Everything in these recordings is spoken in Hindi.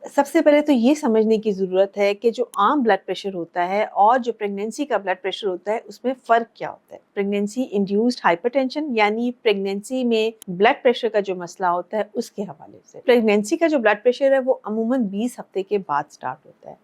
सबसे पहले तो ये समझने की ज़रूरत है कि जो आम ब्लड प्रेशर होता है और जो प्रेगनेंसी का ब्लड प्रेशर होता है उसमें फ़र्क क्या होता है। प्रेगनेंसी इंड्यूस्ड हाइपरटेंशन यानी प्रेगनेंसी में ब्लड प्रेशर का जो मसला होता है उसके हवाले से। प्रेगनेंसी का जो ब्लड प्रेशर है वो अमूमन 20 हफ्ते के बाद स्टार्ट होता है।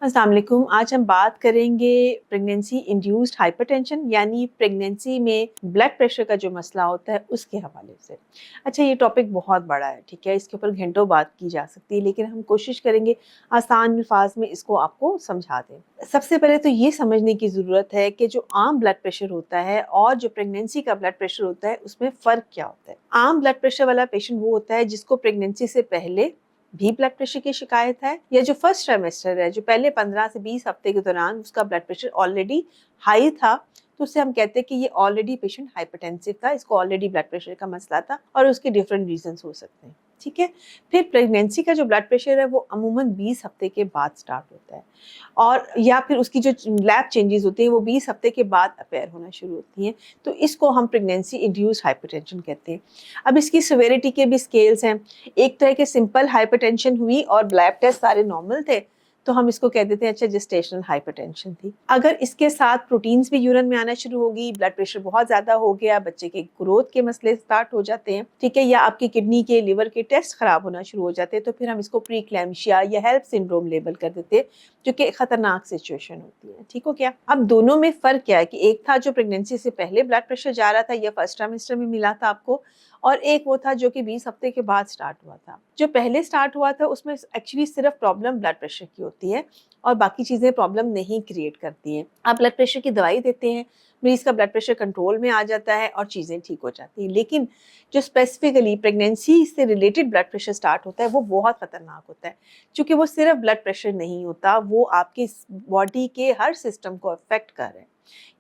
अस्सलाम वालेकुम। आज हम बात करेंगे प्रेगनेंसी इंड्यूस्ड हाइपरटेंशन यानी प्रेगनेंसी में ब्लड प्रेशर का जो मसला होता है उसके हवाले से। अच्छा, ये टॉपिक बहुत बड़ा है, ठीक है, इसके ऊपर घंटों बात की जा सकती है, लेकिन हम कोशिश करेंगे आसान अल्फाज में इसको आपको समझा दें। सबसे पहले तो ये समझने की ज़रूरत है कि जो आम ब्लड प्रेशर होता है और जो प्रेगनेंसी का ब्लड प्रेशर होता है उसमें फ़र्क क्या होता है। आम ब्लड प्रेशर वाला पेशेंट वो होता है जिसको प्रेगनेंसी से पहले भी ब्लड प्रेशर की शिकायत है, या जो फर्स्ट ट्राइमेस्टर है, जो पहले 15 से 20 हफ्ते के दौरान उसका ब्लड प्रेशर ऑलरेडी हाई था, तो उससे हम कहते हैं कि ये ऑलरेडी पेशेंट हाइपरटेंसिव था, इसको ऑलरेडी ब्लड प्रेशर का मसला था और उसके डिफरेंट रीजंस हो सकते हैं। ठीक है। फिर प्रेगनेंसी का जो ब्लड प्रेशर है वो अमूमन 20 हफ्ते के बाद स्टार्ट होता है, और या फिर उसकी जो लैब चेंजेस होती हैं वो 20 हफ्ते के बाद अपेयर होना शुरू होती हैं, तो इसको हम प्रेगनेंसी इंड्यूस्ड हाइपरटेंशन कहते हैं। अब इसकी सिवियरिटी के भी स्केल्स हैं। एक तो है कि सिंपल हाइपरटेंशन हुई और ब्लड टेस्ट सारे नॉर्मल थे, तो हम इसको कह देते हैं अच्छा जेस्टेशनल हाइपरटेंशन थी। अगर इसके साथ प्रोटीन्स भी यूरिन में आना शुरू होगी, ब्लड प्रेशर बहुत ज़्यादा हो गया, बच्चे के ग्रोथ के मसले स्टार्ट हो जाते हैं, ठीक है, या आपकी किडनी के लिवर के टेस्ट खराब होना शुरू हो जाते हैं, तो फिर हम इसको प्रीक्लैम्शिया या हेल्प सिंड्रोम लेबल कर देते हैं, जो कि खतरनाक सिचुएशन होती है। ठीक हो गया। अब दोनों में फ़र्क क्या है कि एक था जो प्रेगनेंसी से पहले ब्लड प्रेशर जा रहा था या फर्स्ट ट्राइमेस्टर में मिला था आपको, और एक वो था जो कि 20 हफ्ते के बाद स्टार्ट हुआ था। जो पहले स्टार्ट हुआ था उसमें एक्चुअली सिर्फ प्रॉब्लम ब्लड प्रेशर की होती है और बाकी चीज़ें प्रॉब्लम नहीं क्रिएट करती हैं। आप ब्लड प्रेशर की दवाई देते हैं, मरीज़ का ब्लड प्रेशर कंट्रोल में आ जाता है और चीज़ें ठीक हो जाती हैं। लेकिन जो स्पेसिफिकली प्रेगनेंसी से रिलेटेड ब्लड प्रेशर स्टार्ट होता है वो बहुत खतरनाक होता है, क्योंकि वो सिर्फ ब्लड प्रेशर नहीं होता, वो आपकी बॉडी के हर सिस्टम को अफेक्ट कर रहे हैं।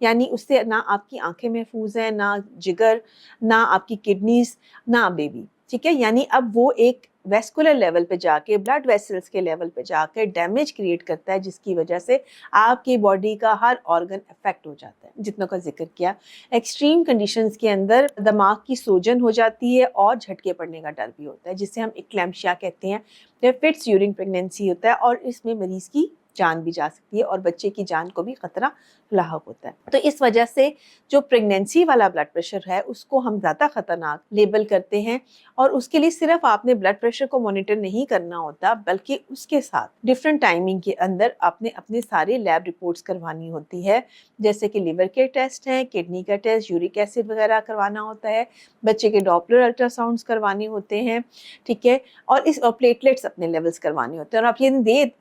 यानी उससे ना आपकी आंखें महफूज हैं, ना जिगर, ना आपकी किडनीज, ना बेबी। ठीक है, यानी अब वो एक वेस्कुलर लेवल पे जाके, ब्लड वेसल्स के लेवल पे जाकर डैमेज क्रिएट करता है, जिसकी वजह से आपकी बॉडी का हर ऑर्गन अफेक्ट हो जाता है, जितनों का जिक्र किया। एक्सट्रीम कंडीशंस के अंदर दिमाग की सूजन हो जाती है और झटके पड़ने का डर भी होता है, जिसे हम इक्लेम्शिया कहते हैं। फिट्स ड्यूरिंग प्रेगनेंसी होता है और इसमें मरीज की जान भी जा सकती है और बच्चे की जान को भी खतरा लाहक होता है। तो इस वजह से जो प्रेगनेंसी वाला ब्लड प्रेशर है उसको हम ज़्यादा खतरनाक लेबल करते हैं, और उसके लिए सिर्फ आपने ब्लड प्रेशर को मॉनिटर नहीं करना होता, बल्कि उसके साथ डिफरेंट टाइमिंग के अंदर आपने अपने सारे लैब रिपोर्ट्स करवानी होती है, जैसे कि लिवर के टेस्ट हैं, किडनी का टेस्ट, यूरिक एसिड वगैरह करवाना होता है, बच्चे के डॉपलर अल्ट्रासाउंड्स करवाने होते हैं, ठीक है, और इस प्लेटलेट्स अपने लेवल्स करवाने होते हैं, और आप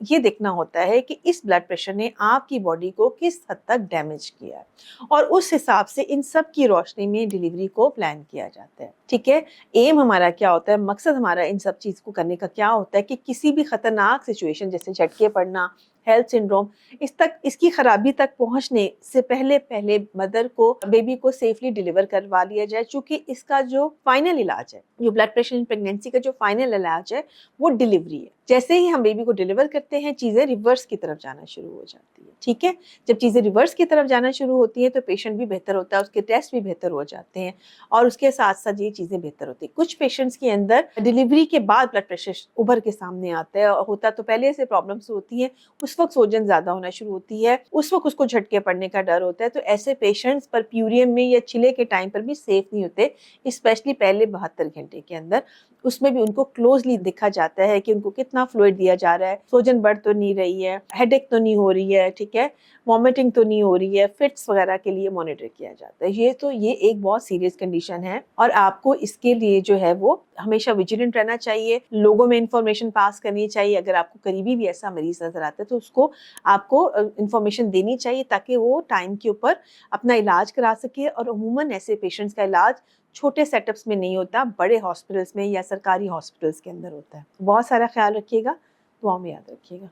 ये देखना होता है कि इस ब्लड प्रेशर ने आपकी बॉडी को किस हद तक डैमेज किया है, और उस हिसाब से इन सब की रोशनी में डिलीवरी को प्लान किया जाता है। ठीक है, एम हमारा क्या होता है, मकसद हमारा इन सब चीज़ को करने का क्या होता है कि किसी भी खतरनाक सिचुएशन जैसे झटके पड़ना, हेल्थ सिंड्रोम, इसकी खराबी तक पहुंचने से पहले पहले मदर को, बेबी को सेफली डिलीवर करवा लिया जाए, क्योंकि इसका जो फाइनल इलाज है, जो ब्लड प्रेशर इन प्रेगनेंसी का जो फाइनल इलाज है वो डिलीवरी है। जैसे ही हम बेबी को डिलीवर करते हैं चीज़ें रिवर्स की तरफ जाना शुरू हो जाती है। ठीक है, जब चीज़ें रिवर्स की तरफ जाना शुरू होती हैं तो पेशेंट भी बेहतर होता है, उसके टेस्ट भी बेहतर हो जाते हैं और उसके साथ साथ ये चीज़ें बेहतर होती हैं। कुछ पेशेंट्स के अंदर डिलीवरी के बाद ब्लड प्रेशर उभर के सामने आता है, और होता तो पहले से प्रॉब्लम्स होती हैं, उस वक्त सूजन ज़्यादा होना शुरू होती है, उस वक्त उसको झटके पड़ने का डर होता है, तो ऐसे पेशेंट्स परफ्यूरियम में या चिले के टाइम पर भी सेफ नहीं होते, स्पेशली पहले 72 घंटे के अंदर। उसमें भी उनको क्लोजली देखा जाता है कि उनको कितना फ्लूइड दिया जा रहा है, सूजन बढ़ तो नहीं रही है, हेडेक तो नहीं हो रही है, ठीक है, वॉमिटिंग तो नहीं हो रही है, फिट्स वगैरह के लिए मॉनिटर किया जाता है। ये एक बहुत सीरियस कंडीशन है और आपको इसके लिए जो है वो हमेशा विजिलेंट रहना चाहिए, लोगों में इंफॉर्मेशन पास करनी चाहिए। अगर आपको करीबी भी ऐसा मरीज नजर आता है तो उसको आपको इंफॉर्मेशन देनी चाहिए, ताकि वो टाइम के ऊपर अपना इलाज करा सके। और अमूमन ऐसे पेशेंट्स का इलाज छोटे सेटअप्स में नहीं होता, बड़े हॉस्पिटल्स में या सरकारी हॉस्पिटल्स के अंदर होता है। बहुत सारा ख्याल रखिएगा, दुआओं में याद रखिएगा।